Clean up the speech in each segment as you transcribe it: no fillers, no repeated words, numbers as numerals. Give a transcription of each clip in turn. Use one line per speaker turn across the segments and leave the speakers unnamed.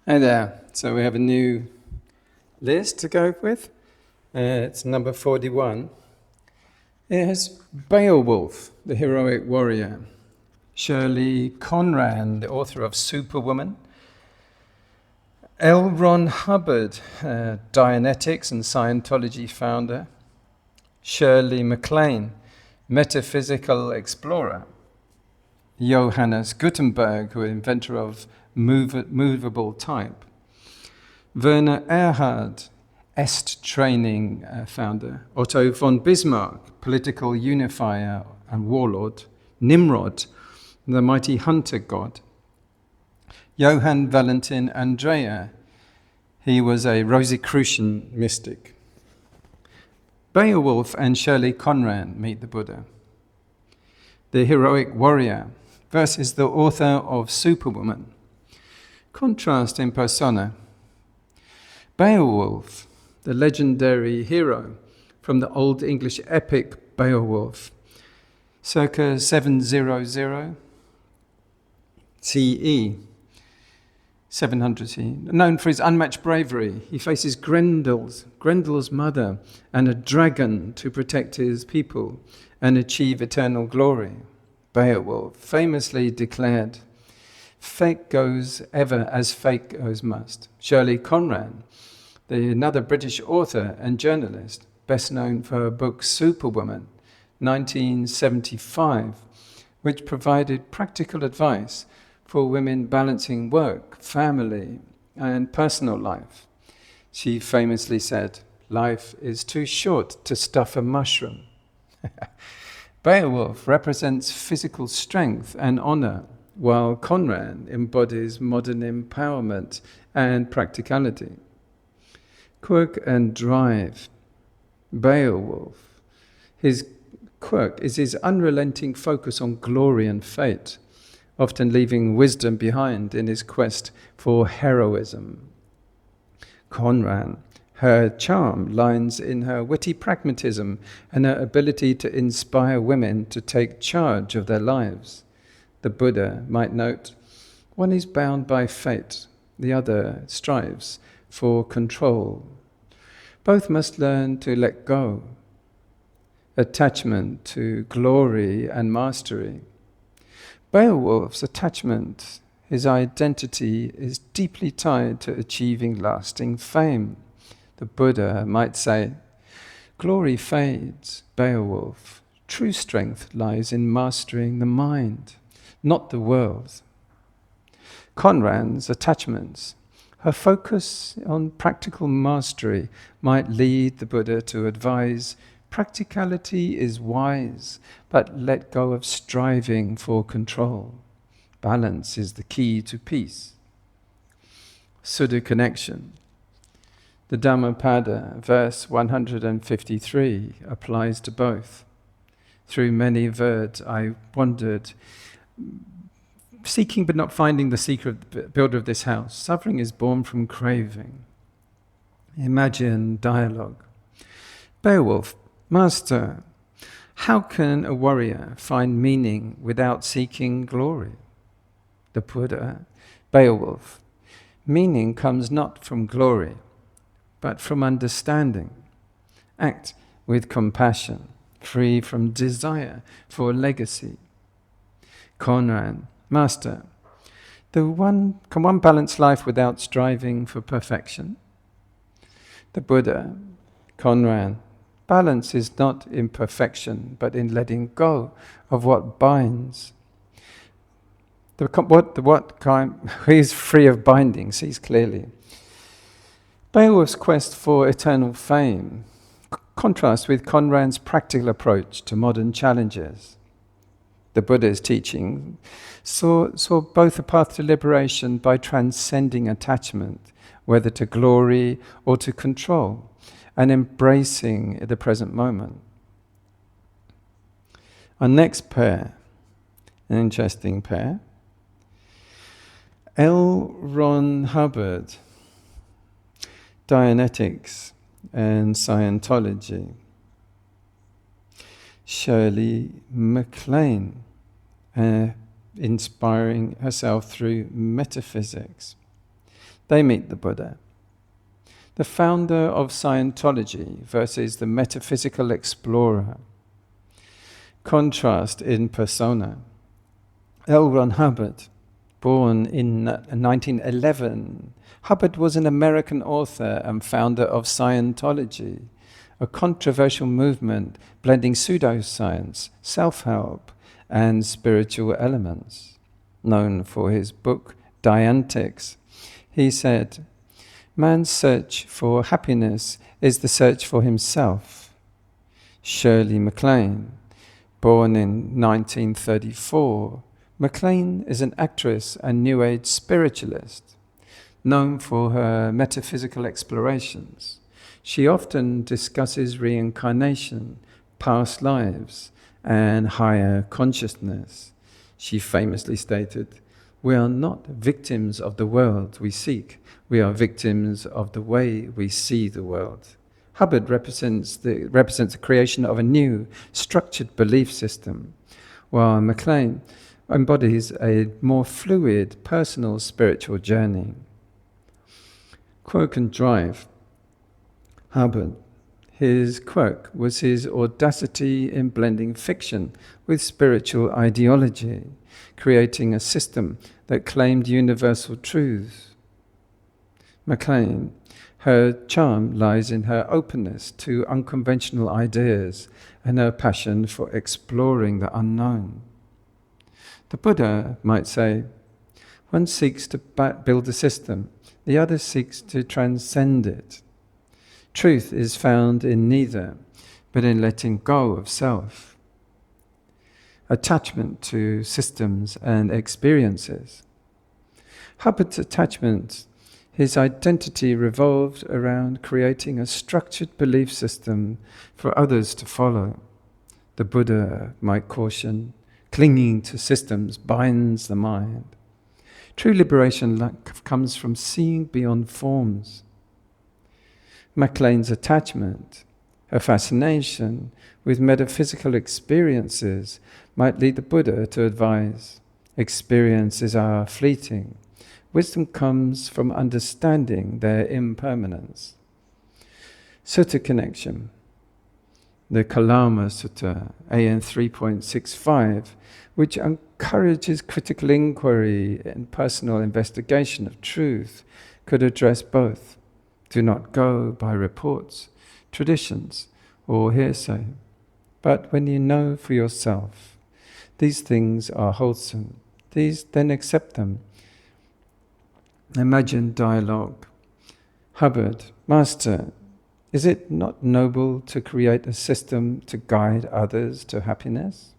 Hi there. So we have a new list to go with. It's number 41. It has Beowulf, the heroic warrior. Shirley Conran, the author of Superwoman. L. Ron Hubbard, Dianetics and Scientology founder. Shirley MacLaine, metaphysical explorer. Johannes Gutenberg, who is inventor of movable type. Werner Erhard, EST training founder. Otto von Bismarck, political unifier and warlord. Nimrod, the mighty hunter god. Johan Valentin Andrea, he was a Rosicrucian mystic. Beowulf and Shirley Conran meet the Buddha. The heroic warrior versus the author of Superwoman. Contrast in persona. Beowulf, the legendary hero from the Old English epic Beowulf, circa 700 CE, 700 CE, known for his unmatched bravery. He faces Grendel's mother, and a dragon to protect his people and achieve eternal glory. Beowulf famously declared, "Fake goes ever as fake goes must." Shirley Conran, another British author and journalist, best known for her book Superwoman, 1975, which provided practical advice for women balancing work, family, and personal life. She famously said, "Life is too short to stuff a mushroom." Beowulf represents physical strength and honor, while Conran embodies modern empowerment and practicality. Quirk and drive. Beowulf, his quirk is his unrelenting focus on glory and fate, often leaving wisdom behind in his quest for heroism. Conran, her charm lies in her witty pragmatism and her ability to inspire women to take charge of their lives. The Buddha might note, one is bound by fate, the other strives for control. Both must learn to let go. Attachment to glory and mastery. Beowulf's attachment, his identity, is deeply tied to achieving lasting fame. The Buddha might say, glory fades, Beowulf. True strength lies in mastering the mind, not the world. Conran's attachments, her focus on practical mastery might lead the Buddha to advise, practicality is wise, but let go of striving for control. Balance is the key to peace. Sudha connection. The Dhammapada, verse 153, applies to both. Through many words I wandered, seeking but not finding the seeker of the builder of this house. Suffering is born from craving. Imagine dialogue. Beowulf, Master, how can a warrior find meaning without seeking glory? The Buddha, Beowulf, meaning comes not from glory, but from understanding. Act with compassion, free from desire for legacy. Conran, Master, can one balance life without striving for perfection? The Buddha, Conran, balance is not in perfection, but in letting go of what binds. He is free of binding, sees clearly. Beowulf's quest for eternal fame contrasts with Conran's practical approach to modern challenges. The Buddha's teaching saw both a path to liberation by transcending attachment, whether to glory or to control, and embracing the present moment. Our next pair, an interesting pair. L. Ron Hubbard, Dianetics and Scientology. Shirley MacLaine, inspiring herself through metaphysics. They meet the Buddha. The founder of Scientology versus the metaphysical explorer. Contrast in persona. L. Ron Hubbard, born in 1911. Hubbard was an American author and founder of Scientology, a controversial movement blending pseudoscience, self-help, and spiritual elements. Known for his book, Dianetics, he said, "Man's search for happiness is the search for himself." Shirley MacLaine, born in 1934, MacLaine is an actress and New Age spiritualist, known for her metaphysical explorations. She often discusses reincarnation, past lives, and higher consciousness. She famously stated, "We are not victims of the world we seek. We are victims of the way we see the world." Hubbard represents the creation of a new, structured belief system, while MacLaine embodies a more fluid, personal spiritual journey. Quirk and drive. Hubbard. His quirk was his audacity in blending fiction with spiritual ideology, creating a system that claimed universal truths. MacLaine. Her charm lies in her openness to unconventional ideas and her passion for exploring the unknown. The Buddha might say, one seeks to build a system, the other seeks to transcend it. Truth is found in neither, but in letting go of self. Attachment to systems and experiences. Hubbard's attachment, his identity revolved around creating a structured belief system for others to follow. The Buddha might caution, clinging to systems binds the mind. True liberation comes from seeing beyond forms. MacLaine's attachment, her fascination with metaphysical experiences might lead the Buddha to advise, experiences are fleeting. Wisdom comes from understanding their impermanence. Sutta connection. The Kalama Sutta, AN 3.65, which encourages critical inquiry and personal investigation of truth, could address both. Do not go by reports, traditions, or hearsay, but when you know for yourself, these things are wholesome, then accept them. Imagine dialogue. Hubbard, Master, is it not noble to create a system to guide others to happiness?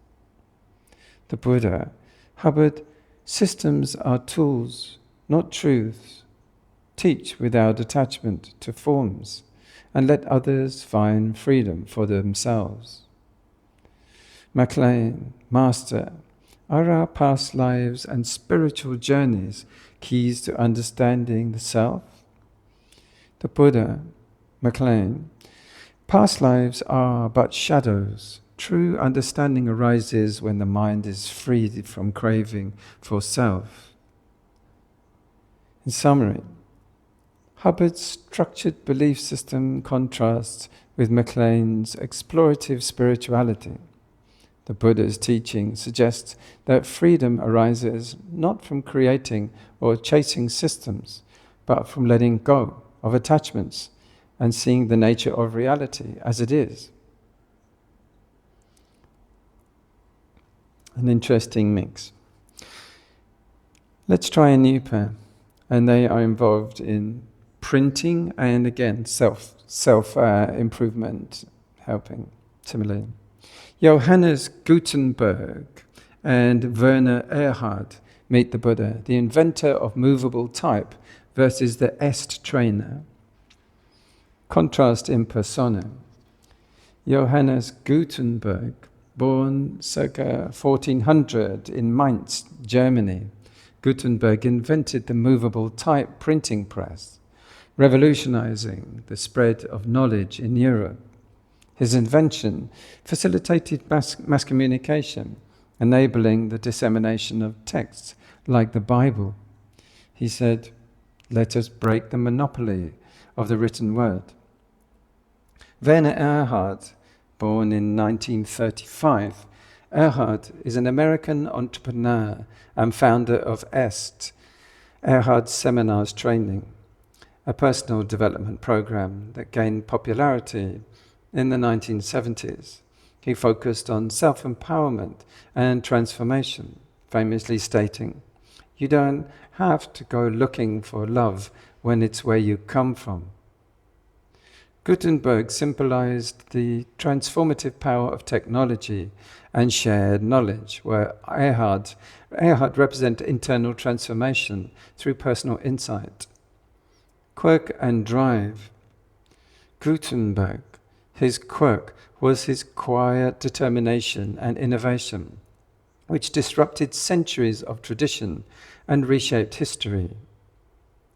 The Buddha, Hubbard, systems are tools, not truths. Teach without attachment to forms, and let others find freedom for themselves. MacLaine, Master, are our past lives and spiritual journeys keys to understanding the self? The Buddha, MacLaine, past lives are but shadows. True understanding arises when the mind is freed from craving for self. In summary, Hubbard's structured belief system contrasts with MacLaine's explorative spirituality. The Buddha's teaching suggests that freedom arises not from creating or chasing systems, but from letting go of attachments and seeing the nature of reality as it is. An interesting mix. Let's try a new pair, and they are involved in printing and again self improvement, helping similarly. Johannes Gutenberg and Werner Erhard meet the Buddha, the inventor of movable type versus the Est trainer. Contrast in persona. Johannes Gutenberg, born circa 1400 in Mainz, Germany. Gutenberg invented the movable type printing press, revolutionizing the spread of knowledge in Europe. His invention facilitated mass communication, enabling the dissemination of texts like the Bible. He said, Let us break the monopoly of the written word. Werner Erhard, born in 1935, Erhard is an American entrepreneur and founder of EST, Erhard Seminars Training, a personal development program that gained popularity in the 1970s. He focused on self-empowerment and transformation, famously stating, "You don't have to go looking for love when it's where you come from." Gutenberg symbolized the transformative power of technology and shared knowledge, where Erhard represented internal transformation through personal insight. Quirk and drive. Gutenberg, his quirk was his quiet determination and innovation, which disrupted centuries of tradition and reshaped history.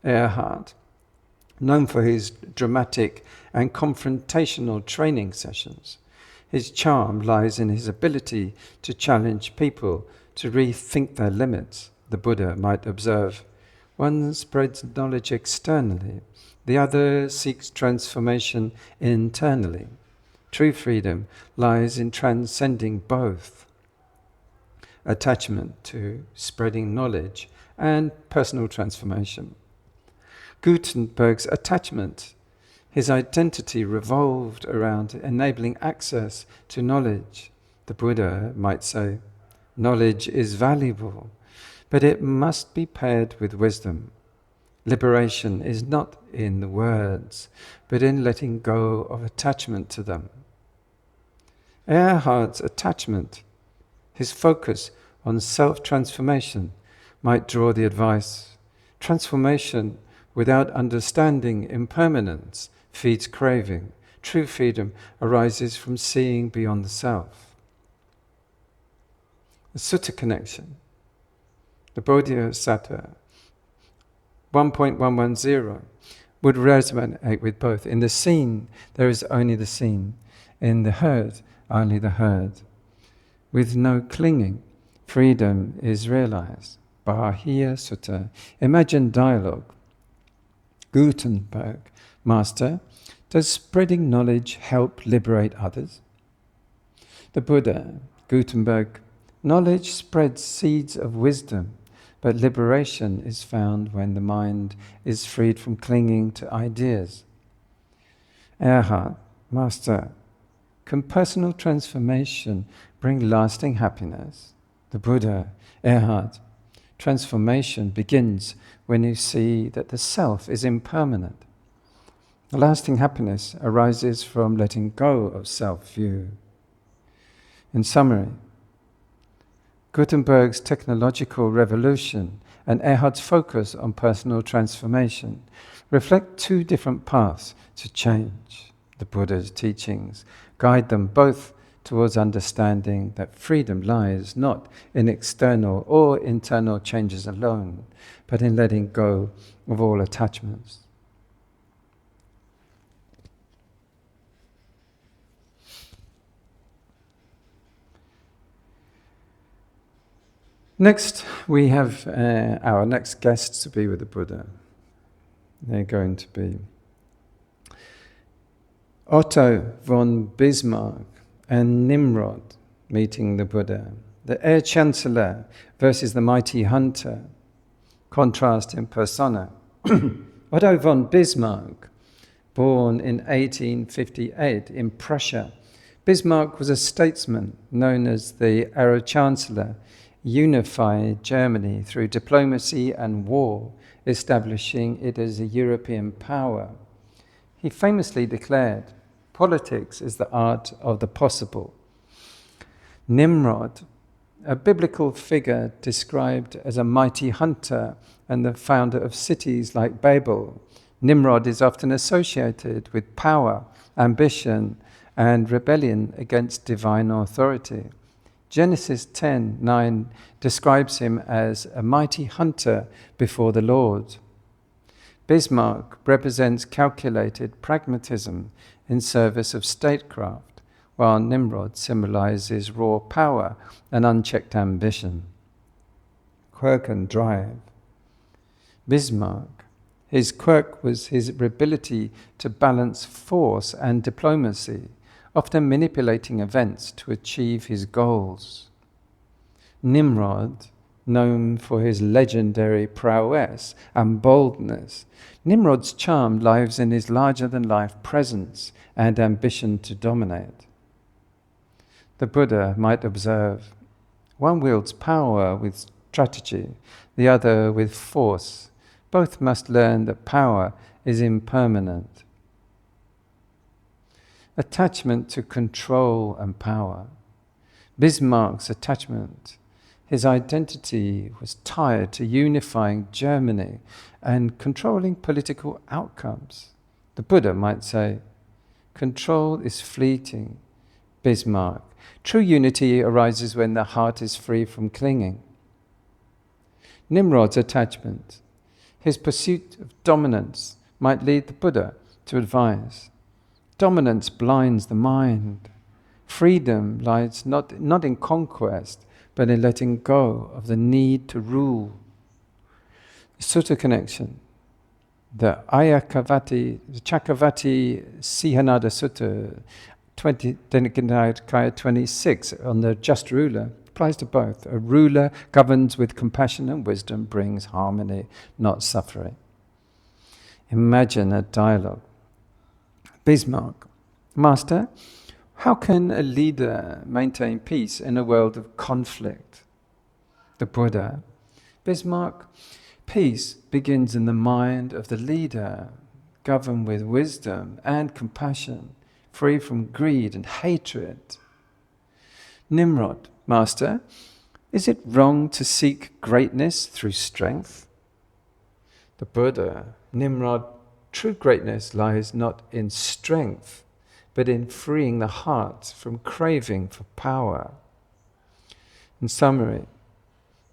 Erhard, known for his dramatic and confrontational training sessions, his charm lies in his ability to challenge people to rethink their limits. The Buddha might observe, one spreads knowledge externally, the other seeks transformation internally. True freedom lies in transcending both. Attachment to spreading knowledge and personal transformation. Gutenberg's attachment, his identity revolved around enabling access to knowledge. The Buddha might say, knowledge is valuable, but it must be paired with wisdom. Liberation is not in the words, but in letting go of attachment to them. Erhard's attachment, his focus on self-transformation, might draw the advice, transformation without understanding impermanence feeds craving. True freedom arises from seeing beyond the self. The Sutta connection, the Bodhisattva 1.110 would resonate with both. In the seen, there is only the seen. In the heard, only the heard. With no clinging, freedom is realized. Bahiya Sutta. Imagine dialogue. Gutenberg, Master, does spreading knowledge help liberate others? The Buddha, Gutenberg, knowledge spreads seeds of wisdom, but liberation is found when the mind is freed from clinging to ideas. Erhard, Master, can personal transformation bring lasting happiness? The Buddha, Erhard, transformation begins when you see that the self is impermanent. The lasting happiness arises from letting go of self-view. In summary, Gutenberg's technological revolution and Erhard's focus on personal transformation reflect two different paths to change. The Buddha's teachings guide them both towards understanding that freedom lies not in external or internal changes alone, but in letting go of all attachments. Next, we have our next guests to be with the Buddha. They're going to be Otto von Bismarck and Nimrod meeting the Buddha. The Chancellor versus the mighty hunter. Contrast in persona. Otto von Bismarck, born in 1858 in Prussia. Bismarck was a statesman known as the Chancellor, unified Germany through diplomacy and war, establishing it as a European power. He famously declared, "Politics is the art of the possible." Nimrod, a biblical figure described as a mighty hunter and the founder of cities like Babel. Nimrod is often associated with power, ambition, and rebellion against divine authority. Genesis 10:9 describes him as a mighty hunter before the Lord. Bismarck represents calculated pragmatism in service of statecraft, while Nimrod symbolizes raw power and unchecked ambition. Quirk and drive. Bismarck, His quirk was his ability to balance force and diplomacy, often manipulating events to achieve his goals. Nimrod, known for his legendary prowess and boldness, Nimrod's charm lies in his larger-than-life presence and ambition to dominate. The Buddha might observe, one wields power with strategy, the other with force. Both must learn that power is impermanent. Attachment to control and power. Bismarck's attachment, his identity was tied to unifying Germany and controlling political outcomes. The Buddha might say, control is fleeting. Bismarck, true unity arises when the heart is free from clinging. Nimrod's attachment, his pursuit of dominance, might lead the Buddha to advise. Dominance blinds the mind. Freedom lies not in conquest, but in letting go of the need to rule. Sutta connection. The Chakravarti Sihanada Sutta, 20, Nikaya 26, on the just ruler, applies to both. A ruler governs with compassion and wisdom, brings harmony, not suffering. Imagine a dialogue. Bismarck, Master, how can a leader maintain peace in a world of conflict? The Buddha, Bismarck, peace begins in the mind of the leader, governed with wisdom and compassion, free from greed and hatred. Nimrod, Master, is it wrong to seek greatness through strength? The Buddha, Nimrod, true greatness lies not in strength, but in freeing the heart from craving for power. In summary,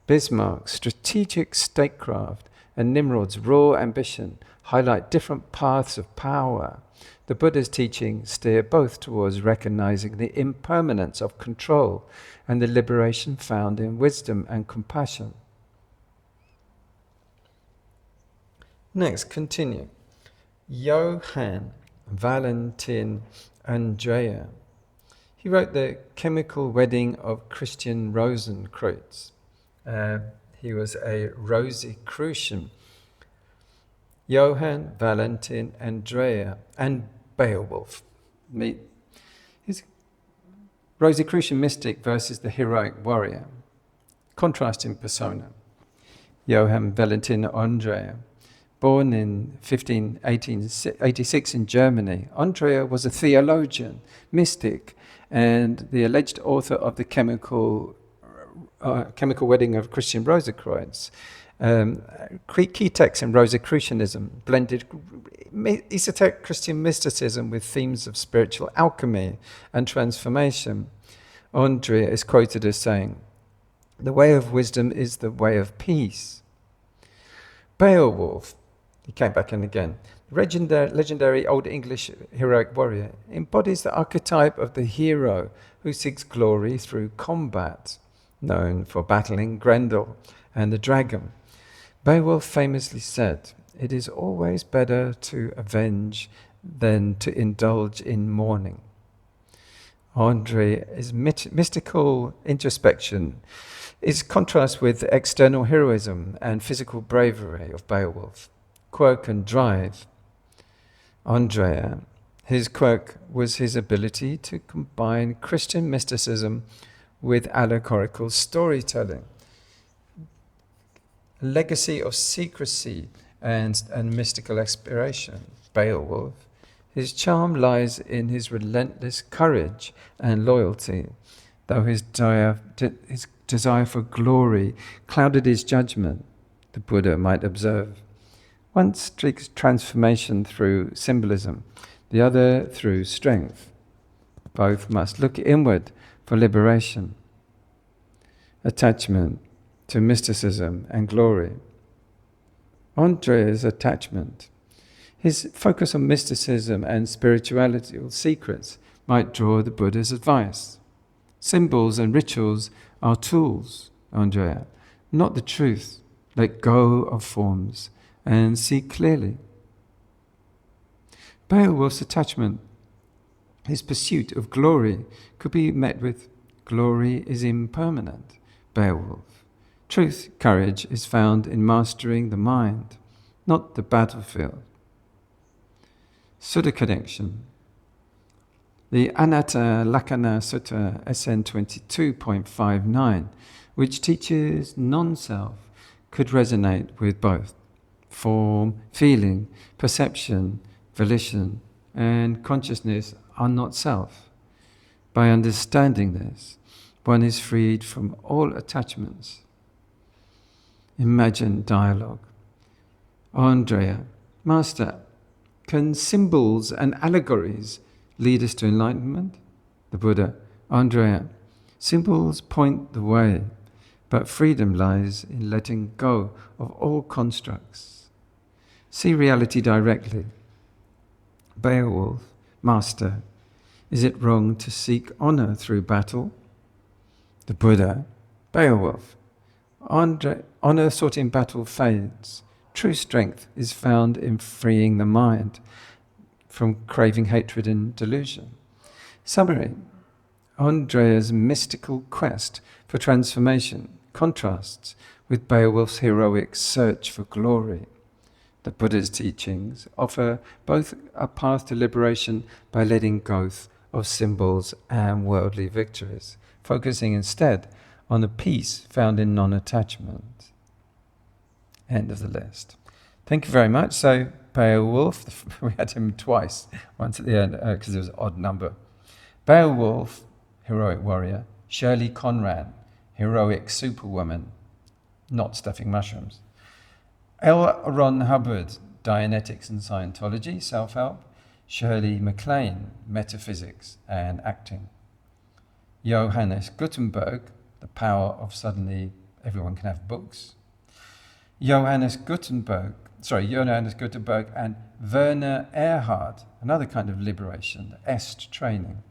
Bismarck's strategic statecraft and Nimrod's raw ambition highlight different paths of power. The Buddha's teachings steer both towards recognizing the impermanence of control and the liberation found in wisdom and compassion. Next, continue. Johan, Valentin, Andrea. He wrote The Chemical Wedding of Christian Rosicrucian. He was a Rosicrucian. Johan, Valentin, Andrea, and Beowulf. His Rosicrucian mystic versus the heroic warrior. Contrasting persona. Johann Valentin Andrea. Born in 1886 in Germany, Andrea was a theologian, mystic, and the alleged author of the Chemical Wedding of Christian Rosicrucians. Key texts in Rosicrucianism blended esoteric Christian mysticism with themes of spiritual alchemy and transformation. Andrea is quoted as saying, "The way of wisdom is the way of peace." Beowulf, he came back in again, legendary Old English heroic warrior, embodies the archetype of the hero who seeks glory through combat, known for battling Grendel and the dragon. Beowulf famously said, "It is always better to avenge than to indulge in mourning." Andrea's mystical introspection is contrast with external heroism and physical bravery of Beowulf. Quirk and drive. Andrea, his quirk was his ability to combine Christian mysticism with allegorical storytelling. A legacy of secrecy and mystical aspiration. Beowulf, his charm lies in his relentless courage and loyalty, though his desire for glory clouded his judgment, the Buddha might observe. One seeks transformation through symbolism, the other through strength. Both must look inward for liberation. Attachment to mysticism and glory. Andrea's attachment, his focus on mysticism and spirituality secrets, might draw the Buddha's advice. Symbols and rituals are tools, Andrea, not the truth. Let go of forms and see clearly. Beowulf's attachment, his pursuit of glory, could be met with, glory is impermanent, Beowulf. Truth, courage, is found in mastering the mind, not the battlefield. Sutta connection. The Anatta Lakkhana Sutta SN 22.59, which teaches non-self, could resonate with both form, feeling, perception, volition, and consciousness are not self. By understanding this, one is freed from all attachments. Imagine dialogue. Andrea, Master, can symbols and allegories lead us to enlightenment? The Buddha, Andrea, symbols point the way, but freedom lies in letting go of all constructs. See reality directly. Beowulf, Master, is it wrong to seek honor through battle? The Buddha, Beowulf, honor sought in battle fades. True strength is found in freeing the mind from craving hatred and delusion. Summary. Andrea's mystical quest for transformation contrasts with Beowulf's heroic search for glory. The Buddha's teachings offer both a path to liberation by letting go of symbols and worldly victories, focusing instead on the peace found in non-attachment. End of the list. Thank you very much. So Beowulf, we had him twice, once at the end because it was an odd number. Beowulf, heroic warrior. Shirley Conran, heroic superwoman, not stuffing mushrooms. Hubbard, Dianetics and Scientology, self-help. Shirley MacLaine, metaphysics and acting. Johannes Gutenberg, the power of suddenly everyone can have books. Johannes Gutenberg and Werner Erhard, another kind of liberation, the Est training.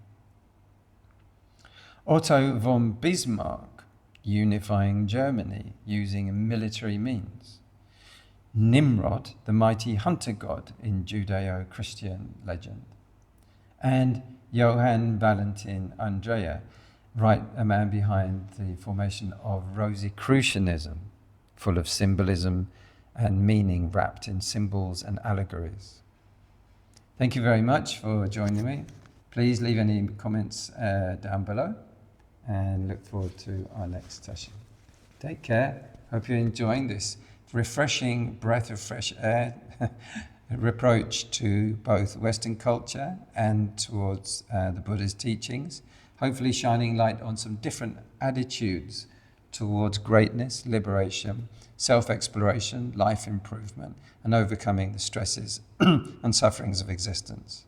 Otto von Bismarck, unifying Germany using military means. Nimrod, the mighty hunter god in Judeo-Christian legend. And Johan Valentin Andrea, a man behind the formation of Rosicrucianism, full of symbolism and meaning wrapped in symbols and allegories. Thank you very much for joining me. Please leave any comments down below and look forward to our next session. Take care. Hope you're enjoying this refreshing breath of fresh air, reproach to both Western culture and towards the Buddha's teachings, hopefully shining light on some different attitudes towards greatness, liberation, self-exploration, life improvement, and overcoming the stresses and sufferings of existence.